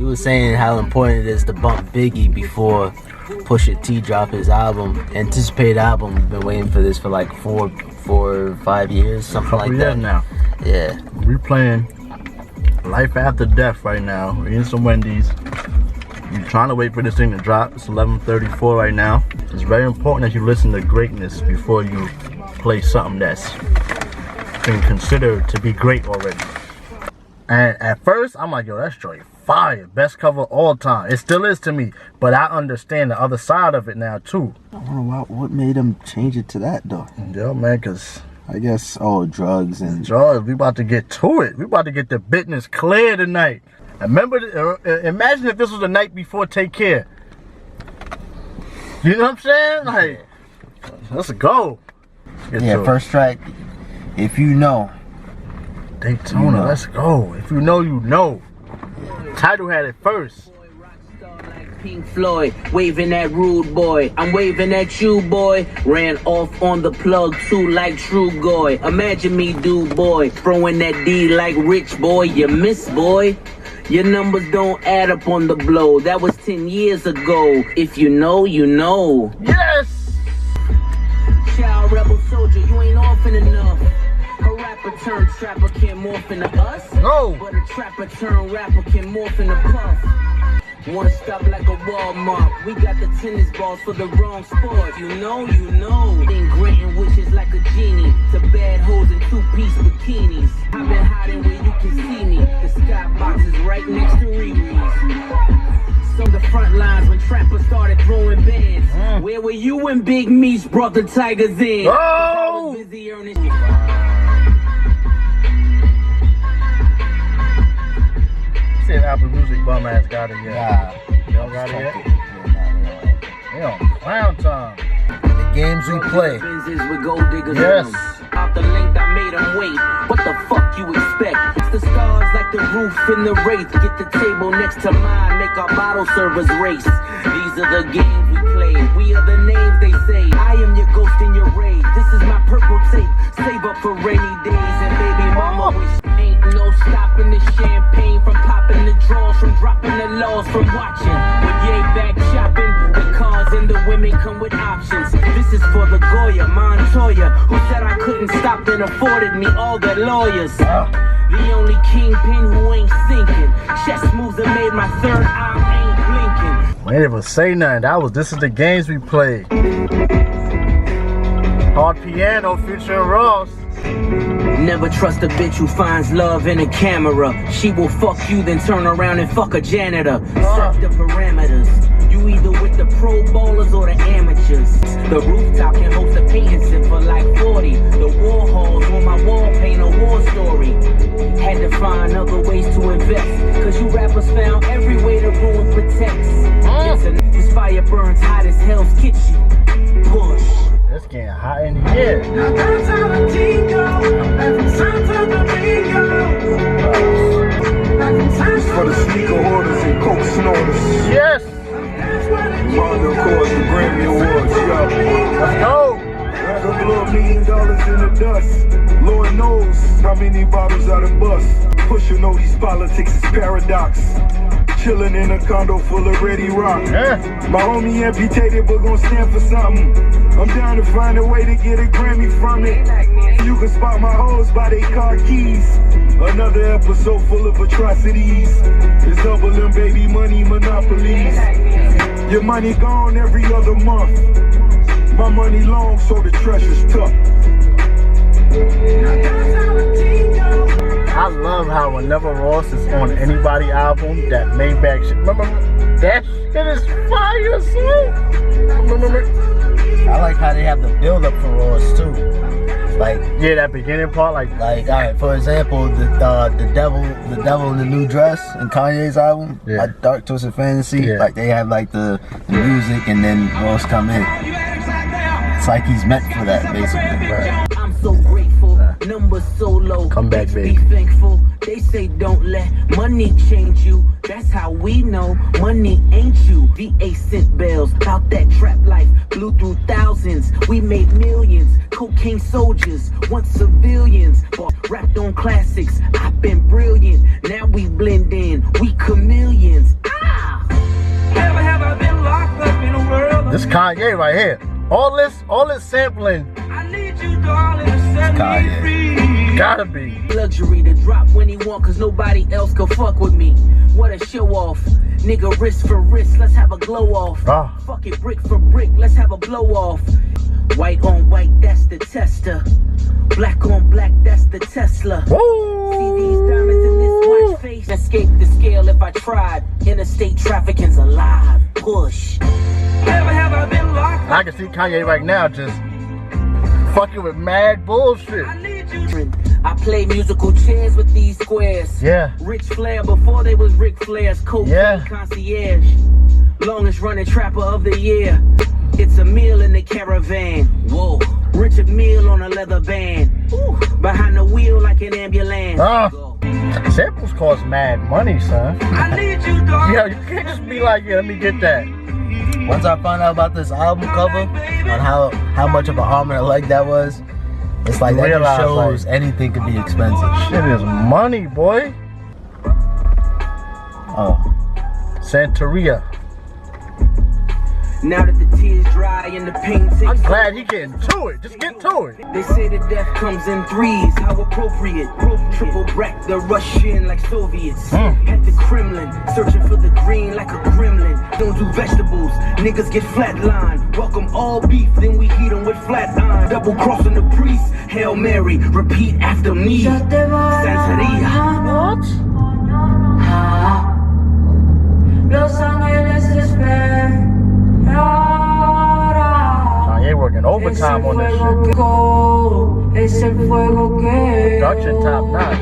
You were saying how important it is to bump Biggie before Pusha T drop his album, anticipated album. We've been waiting for this for like 4 or 5 years, something like that. Now. Yeah. We playing Life After Death right now. We're in some Wendy's. We're trying to wait for this thing to drop. It's 11:34 right now. It's very important that you listen to greatness before you play something that's been considered to be great already. And at first, I'm like, yo, that's straight fire. Best cover all time. It still is to me. But I understand the other side of it now, too. I wonder what made him change it to that, though. Yo, man, because... I guess, drugs and... Drugs, we about to get to it. We about to get the business clear tonight. Remember, imagine if this was the night before Take Care. You know what I'm saying? Like, let's go. Yeah, first track, If You Know. Daytona, you know. Let's go. If you know, you know. Title had it first. Pink Floyd, waving at rude boy. I'm waving at you, boy. Ran off on the plug too, like true goy. Imagine me, dude, boy, throwing that D like rich boy. You miss, boy. Your numbers don't add up on the blow. That was 10 years ago. If you know, you know. Yes. Child rebel soldier, you ain't often enough. A rapper turned trapper can't morph into us. No. But a trapper turned rapper can morph into puff. One stop like a Walmart. We got the tennis balls for the wrong sport. You know, you know. Been granting wishes like a genie to bad hoes in 2-piece bikinis. I've been hiding where you can see me. The skybox is right next to Riri's. Some of the front lines when trappers started throwing bands. Where were you when Big Meech brought the Tigers in? Oh! Busy earning. Said Apple Music bum ass got it yet. Nah. You don't got it yet? They on clown time. The games we play. Yes. Off the length I made them wait. What the fuck you expect? It's the stars like the roof in the wraith. Get the table next to mine, make our bottle servers race. These are the games we play. We are the names they say. I am your ghost in your raid. This is my purple tape. Save up for rainy days and baby mama wish. Ain't no stopping the champagne from popping the draws, from dropping the laws, from watching. When you ain't back shopping, the cars and the women come with options. This is for the Goya, Montoya, who said I couldn't stop and afforded me all the lawyers. The only kingpin who ain't sinking. Chess moves that made my third eye ain't blinking. We ain't even say nothing. This is the games we play. Hard Piano featuring Ross. Never trust a bitch who finds love in a camera. She will fuck you, then turn around and fuck a janitor. Search the parameters. You either with the pro bowlers or the amateurs. The rooftop can host a painting sip for like 40. The war halls on my wall paint a war story. Had to find other ways to invest, cause you rappers found every way to ruin protects. This fire burns hot as Hell's Kitchen. Push. It's getting hot in here. It's for the sneaker hoarders and coke snorters. Yes. Mondo Cores, the Grammy Awards, yo. Let's go. A little $1 million in the dust. Lord knows how many bottles out of bust. Pusha know these politics is paradox. Chillin' in a condo full of ready rock. My homie amputated but gon' stand for something. I'm down to find a way to get a Grammy from it. You can spot my hoes by they car keys. Another episode full of atrocities. It's double them baby money monopolies. Your money gone every other month. My money long, so the treasure's tough. I love how whenever Ross is on anybody album, that Maybach shit. Remember, that shit is fire, son. Remember? I like how they have the build up for Ross too. Like, yeah, that beginning part, like all right. For example, the devil in the new dress in Kanye's album, like Dark Twisted Fantasy. Yeah. Like they have like the music and then Ross come in. It's like he's meant for that, basically. Right. I'm so grateful, numbers so low. Come back, baby. Be thankful. They say don't let money change you. That's how we know money ain't you. VA sent bells about that trap life. Blew through thousands. We made millions. Cocaine soldiers, once civilians. Rapped on classics. I've been brilliant. Now we blend in. We chameleons. This Kanye right here. All this sampling. I need you, darling, to set me Kanye. free. Gotta be. Luxury to drop when he want, cause nobody else can fuck with me. What a show off. Nigga, wrist for wrist, let's have a glow off. Ah. Fuck it, brick for brick, let's have a blow off. White on white, that's the tester. Black on black, that's the Tesla. Woo! See these diamonds in this watch face. Escape the scale if I tried. Interstate trafficking's alive. Push. Never have I been locked. I can see Kanye right now just fucking with mad bullshit. I need you. I play musical chairs with these squares. Yeah. Rich Flair before they was Ric Flair's cocaine Yeah. concierge. Longest running trapper of the year. It's a meal in the caravan. Whoa. Richard Mille on a leather band. Ooh. Behind the wheel like an ambulance. Go. Samples cost mad money, son. I need you, dog. Yeah, you can't just be like, yeah, let me get that. Once I found out about this album cover and how much of an arm and a leg that was, it's like that just shows anything could be expensive. Shit is money, boy. Oh. Santeria. Now that the tears dry and the pain takes. I'm glad he getting to it. Just get to it. They say that death comes in threes. How appropriate. Triple brack the Russian like Soviets. At the Kremlin, searching for the green like a gremlin. Don't do vegetables, niggas get flatlined. Welcome all beef, then we heat them with flat iron. Double crossing the priest. Hail Mary, repeat after me. Santeria. Los ángeles esperan. Kanye working overtime on this shit. Production top notch.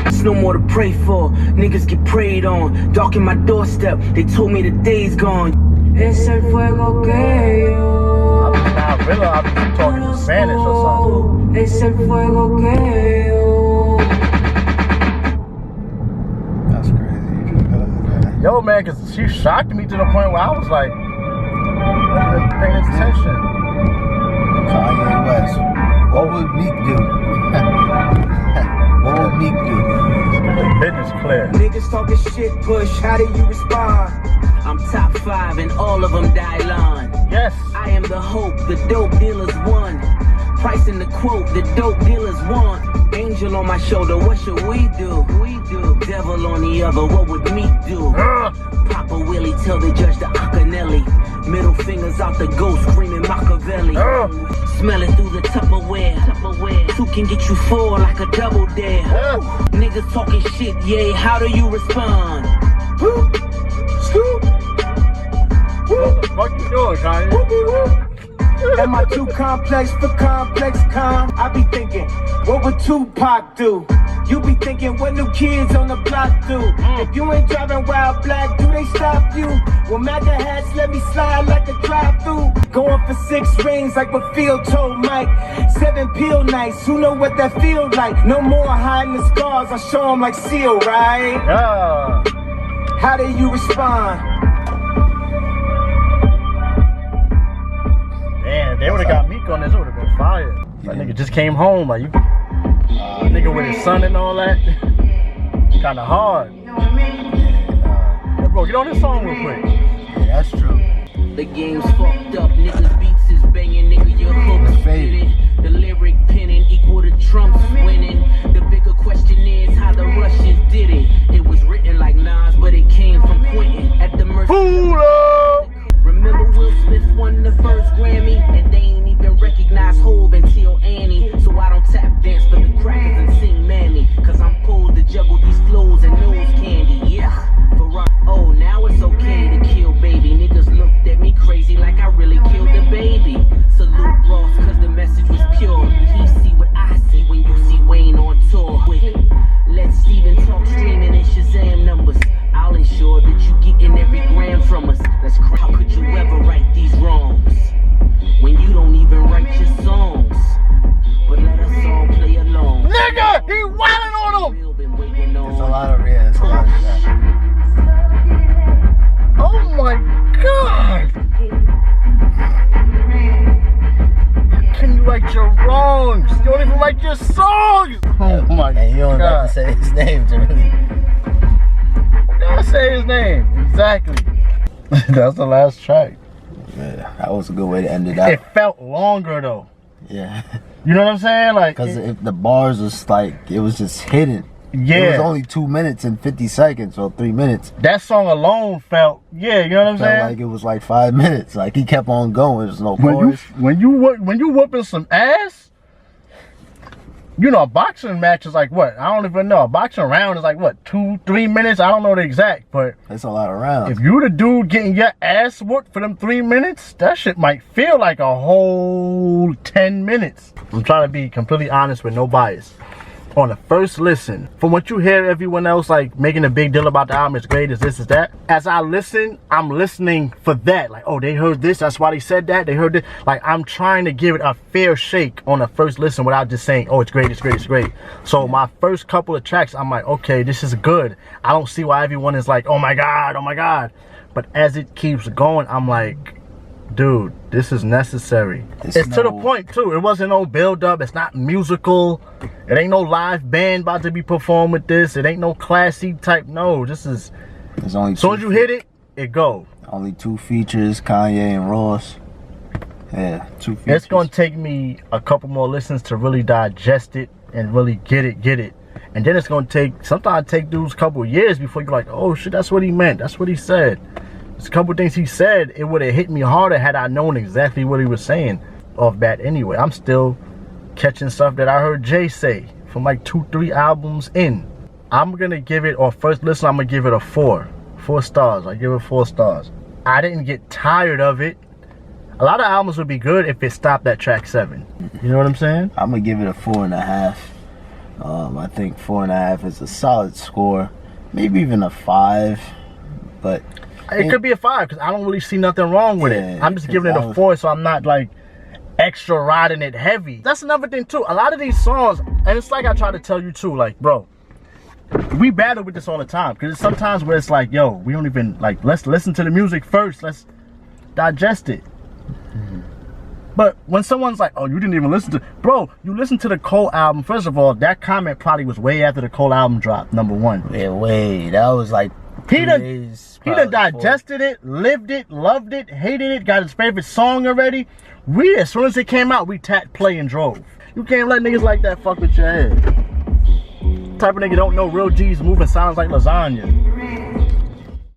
It's no more to pray for. Niggas get prayed on. Darken my doorstep. They told me the day's gone. Es el fuego que yo. I realize I'm talking in Spanish or something. Es el fuego que yo. That's crazy. You just realized that. Yo, man, because she shocked me to the point where I was like, wasn't even paying attention. Kanye West. What would Meek do? What would Meek do? Let's get the business clear. Niggas talking shit, Push. How do you respond? I'm top 5 and all of them die line. Yes. I am the hope, the dope dealers won. Price in the quote, the dope dealers want. Angel on my shoulder, what should we do? We do. Devil on the other, what would Meek do? Papa Willie tell the judge the Acanelli. Middle fingers out the ghost, screaming Machiavelli. Smell it through the Tupperware. Two can get you 4 like a double dare. Niggas talking shit, yeah, how do you respond? What the fuck you doing, Kanye? Am I too complex for complex con? I be thinking, what would Tupac do? You be thinking, what new kids on the block do? If you ain't driving wild black, do they stop you? Well, MAGA hats let me slide like a drive-through. Going for 6 rings like what Field told Mike. 7 peel nights, who know what that feel like? No more hiding the scars, I show them like Seal, right? Yeah. How do you respond? Man, they would have got Meek on this, it would have been fire. That nigga just came home, like, you, nigga with his son and all that. Kinda hard. You know what I mean? Hey, bro, get on this song real quick. Yeah, that's true. The game's fucked up, niggas beats is banging, nigga, your hooks faded. The lyric penning equal to Trump's winning. The bigger question is how the Russians did it. It was written like Nas, but it came from Quentin at the mercy. Remember Will Smith won the first Grammy, and they ain't even recognize Hov until Annie. So I don't tap dance for the crackers and sing Mammy, cause I'm posed to juggle these flows and nose candy. Yeah, for rock. Oh, now it's okay to kill baby. Niggas looked at me crazy like I really killed the baby. Salute Ross, cause the message was pure. He see what I see when you see Wayne on tour. Let Steven talk streaming and Shazam numbers. I'll ensure that you getting every gram from us. Let's cry. How could you ever right these wrongs when you don't even write your songs? But let us all play along. Nigga, he wildin' on him. There's a lot of it's a lot of that. Oh my god. Can you write your wrongs? You don't even write your songs. Oh my god. And you don't have to say his name to really. Gotta say his name. Exactly. That's the last track. Yeah, that was a good way to end it out. It felt longer though. Yeah. You know what I'm saying? Like, because if the bars was like, it was just hidden. Yeah. It was only 2 minutes and 50 seconds or 3 minutes. That song alone felt, yeah, you know what I'm saying? Like it was like 5 minutes. Like he kept on going. There's no chorus. When you whooping some ass, you know, a boxing match is like what? I don't even know. A boxing round is like what, 2-3 minutes? I don't know the exact, but it's a lot of rounds. If you the dude getting your ass whooped for them 3 minutes, that shit might feel like a whole 10 minutes. I'm trying to be completely honest with no bias. On the first listen, from what you hear everyone else like making a big deal about the album, it's great, is this, is that. As I listen, I'm listening for that. Like, oh, they heard this, that's why they said that. They heard this. Like, I'm trying to give it a fair shake on the first listen without just saying, oh, it's great, it's great, it's great. So my first couple of tracks, I'm like, okay, this is good. I don't see why everyone is like, oh my God, oh my God. But as it keeps going, I'm like, dude, this is necessary. It's to the point too. It wasn't no build up. It's not musical. It ain't no live band about to be performed with this. It ain't no classy type. No, this is. There's only. As soon as you hit it, it go. Only 2 features, Kanye and Ross. Yeah, 2 features. It's gonna take me a couple more listens to really digest it and really get it. And then it's gonna take. Sometimes it take dudes a couple years before you're like, oh shit, that's what he meant. That's what he said. There's a couple things he said, it would have hit me harder had I known exactly what he was saying off bat anyway. I'm still catching stuff that I heard Jay say from like 2-3 albums in. I'm gonna give it, or first listen, I'm gonna give it a 4 stars. I give it 4 stars. I didn't get tired of it. A lot of albums would be good if it stopped at track 7. You know what I'm saying? I'm gonna give it a 4.5. I think 4.5 is a solid score. Maybe even a 5, but it could be a 5 because I don't really see nothing wrong with it. I'm just giving it a 4, so I'm not like extra riding it heavy. That's another thing too. A lot of these songs, and it's like I try to tell you too, like, bro, we battle with this all the time because it's sometimes where it's like, yo, we don't even like, let's listen to the music first, let's digest it. But when someone's like, oh, you didn't even listen to, bro, you listened to the Cole album. First of all, that comment probably was way after the Cole album dropped, number 1. Yeah, way. That was like he done digested it, lived it, loved it, hated it, got his favorite song already. We, as soon as it came out, we tapped play and drove. You can't let niggas like that fuck with your head. Type of nigga don't know real G's moving silence like lasagna.